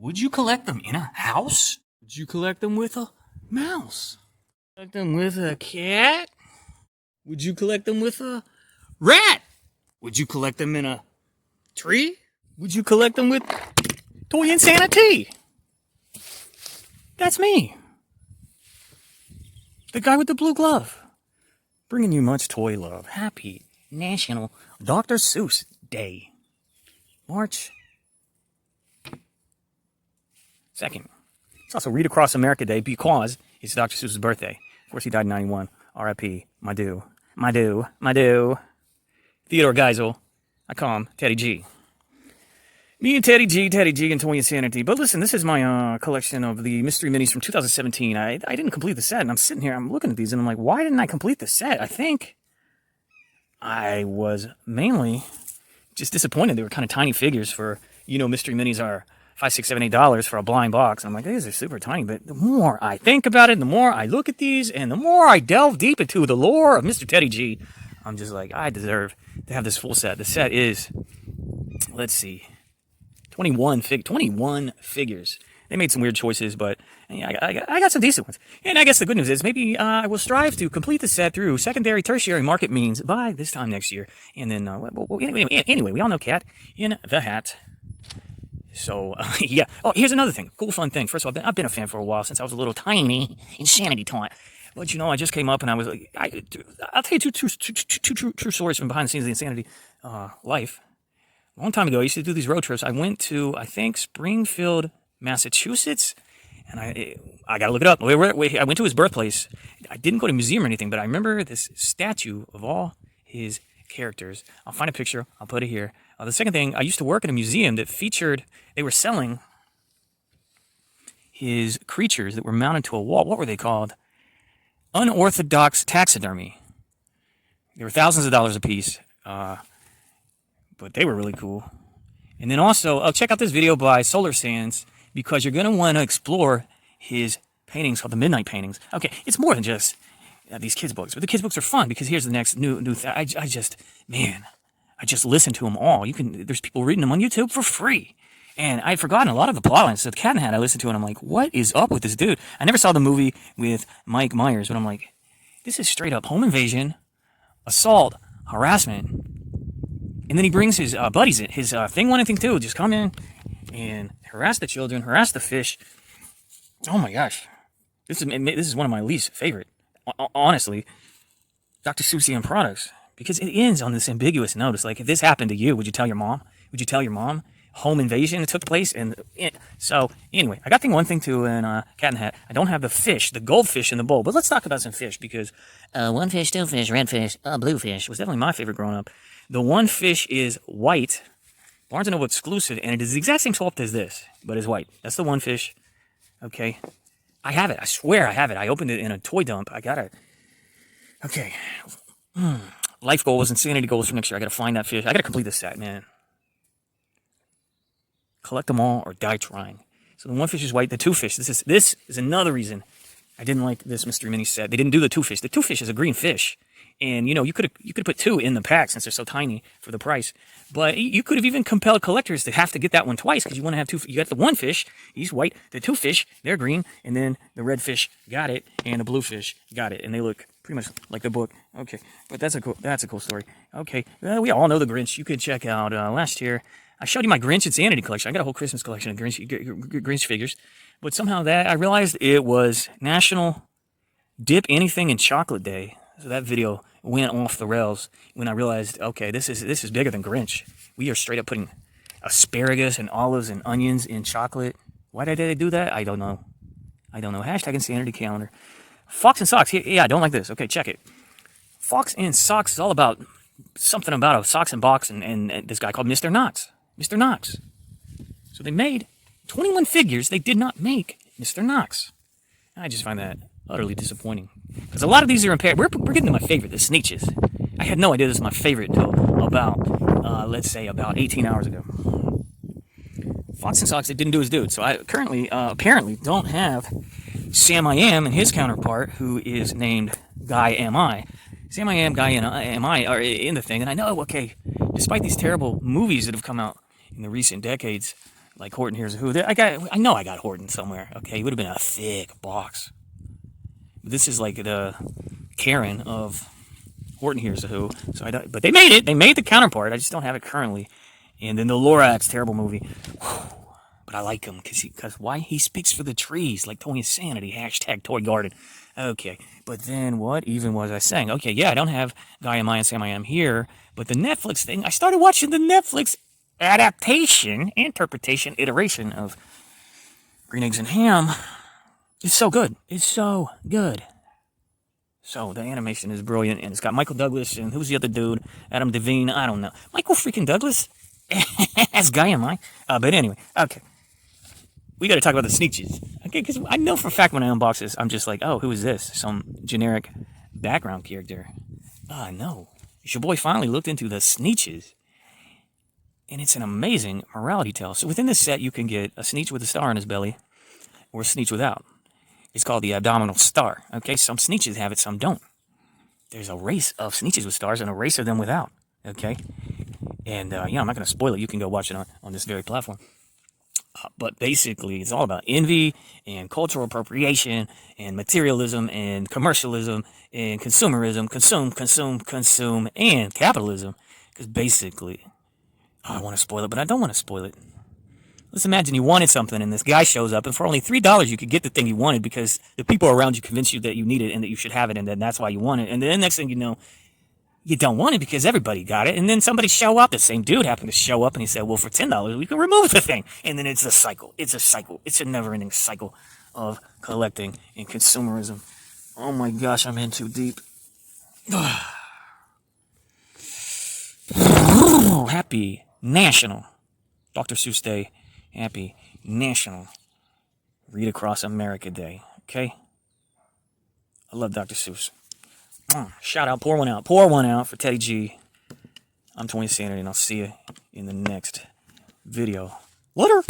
Would you collect them in a house? Would you collect them with a mouse? Collect them with a cat? Would you collect them with a rat? Would you collect them in a tree? Would you collect them with toy insanity? That's me. The guy with the blue glove. Bringing you much toy love. Happy National Dr. Seuss Day. March 2nd. It's also Read Across America Day because it's Dr. Seuss's birthday. Of course, he died in 91. R.I.P. My do. Theodore Geisel. I call him Teddy G. Me and Teddy G and Toy Insanity. But listen, this is my collection of the mystery minis from 2017. I didn't complete the set, and I'm sitting here, I'm looking at these, and I'm like, why didn't I complete the set? I think I was mainly just disappointed. They were kind of tiny figures for, mystery minis are $5, $6, $7, $8 for a blind box. I'm like, these are super tiny. But the more I think about it, the more I look at these, and the more I delve deep into the lore of Mr. Teddy G, I'm just like, I deserve to have this full set. The set is, let's see, 21 figures. They made some weird choices, but I got some decent ones. And I guess the good news is maybe I will strive to complete the set through secondary, tertiary market means by this time next year. And then, anyway, we all know Cat in the Hat. So, yeah. Oh, here's another thing. Cool, fun thing. First of all, I've been a fan for a while, since I was a little tiny Insanity toy. But, I just came up and I was like, I'll tell you two true stories from behind the scenes of the Insanity life. A long time ago, I used to do these road trips. I went to, I think, Springfield, Massachusetts, and I got to look it up. I went to his birthplace. I didn't go to a museum or anything, but I remember this statue of all his characters. I'll find a picture. I'll put it here. The second thing, I used to work at a museum that featured, they were selling his creatures that were mounted to a wall. What were they called? Unorthodox taxidermy. They were thousands of dollars a piece, but they were really cool. And then also, check out this video by Solar Sands, because you're going to want to explore his paintings called the Midnight Paintings. Okay, it's more than just these kids' books, but the kids' books are fun, because here's the next new thing. I just listen to them all. There's people reading them on YouTube for free. And I'd forgotten a lot of the plot lines. So the Cat in the Hat I listened to, and I'm like, what is up with this dude? I never saw the movie with Mike Myers, but I'm like, this is straight up home invasion, assault, harassment. And then he brings his buddies in, his thing one and thing two, just come in and harass the children, harass the fish. Oh my gosh. This is one of my least favorite, honestly, Dr. Seussian products. Because it ends on this ambiguous note. It's like, if this happened to you, would you tell your mom? Would you tell your mom? Home invasion took place. So, anyway, I got thing one, thing two, and Cat in the Hat. I don't have the fish, the goldfish in the bowl. But let's talk about some fish, because one fish, two fish, red fish, blue fish was definitely my favorite growing up. The one fish is white, Barnes & Noble exclusive, and it is the exact same sculpt as this, but it's white. That's the one fish. Okay. I have it. I swear I have it. I opened it in a toy dump. I got it. Okay. Life goal was Insanity goals for next year. I gotta find that fish. I gotta complete this set, man. Collect them all or die trying. So the one fish is white. The two fish. This is another reason I didn't like this mystery mini set. They didn't do the two fish. The two fish is a green fish, and you could have put two in the pack since they're so tiny for the price. But you could have even compelled collectors to have to get that one twice, because you want to have two. You got the one fish, he's white. The two fish, they're green, and then the red fish got it, and the blue fish got it, and they look pretty much like the book. Okay, but that's a cool story. Okay, well, we all know the Grinch. You could check out last year. I showed you my Grinch Insanity collection. I got a whole Christmas collection of Grinch figures, but somehow I realized it was National Dip Anything in Chocolate Day. So that video went off the rails when I realized, okay, this is bigger than Grinch. We are straight up putting asparagus and olives and onions in chocolate. Why did they do that? I don't know. Hashtag Insanity Calendar. Fox and Socks. Yeah, I don't like this. Okay, check it. Fox and Socks is all about something about a socks and box and this guy called Mr. Knox. Mr. Knox. So they made 21 figures. They did not make Mr. Knox. I just find that utterly disappointing. Because a lot of these are impaired. We're getting to my favorite, the Sneetches. I had no idea this was my favorite until about, let's say, about 18 hours ago. Fox and Socks, they didn't do his dude. So I currently, apparently, don't have Sam I Am and his counterpart, who is named Guy Am I. Sam I Am, Guy Am I are in the thing. And I know, okay, despite these terrible movies that have come out in the recent decades, like Horton Hears a Who. I know I got Horton somewhere. Okay, it would have been a thick box. This is like the Karen of Horton Hears a Who. So I don't, but they made it. They made the counterpart. I just don't have it currently. And then the Lorax, terrible movie. Whew. But I like him because why? He speaks for the trees, like Toy Insanity, hashtag Toy Garden. Okay, but then what even was I saying? Okay, yeah, I don't have Guy Am I and Sam I Am here, but the Netflix thing, I started watching the Netflix adaptation, interpretation, iteration of Green Eggs and Ham. It's so good. It's so good. So the animation is brilliant, and it's got Michael Douglas, and who's the other dude? Adam Devine, I don't know. Michael freaking Douglas? As Guy Am I? But anyway, okay. We got to talk about the Sneetches. Okay, because I know for a fact when I unbox this, I'm just like, oh, who is this? Some generic background character. No. Your boy finally looked into the Sneetches. And it's an amazing morality tale. So within this set, you can get a Sneetch with a star in his belly, or a Sneetch without. It's called the abdominal star. Okay, some Sneetches have it, some don't. There's a race of Sneetches with stars and a race of them without. Okay? And, I'm not going to spoil it. You can go watch it on this very platform. But basically, it's all about envy and cultural appropriation and materialism and commercialism and consumerism, consume, and capitalism. Because basically, I want to spoil it, but I don't want to spoil it. Let's imagine you wanted something and this guy shows up, and for only $3 you could get the thing you wanted because the people around you convinced you that you need it and that you should have it, and then that's why you want it. And then next thing you know, you don't want it because everybody got it, and then somebody show up, the same dude happened to show up, and he said, well, for $10 we can remove the thing. And then it's a cycle. It's a never-ending cycle of collecting and consumerism. Oh my gosh, I'm in too deep. Happy National Dr. Seuss Day. Happy National Read Across America Day. Okay? I love Dr. Seuss. Shout out, pour one out for Teddy G. I'm Toy Insanity, and I'll see you in the next video. Later!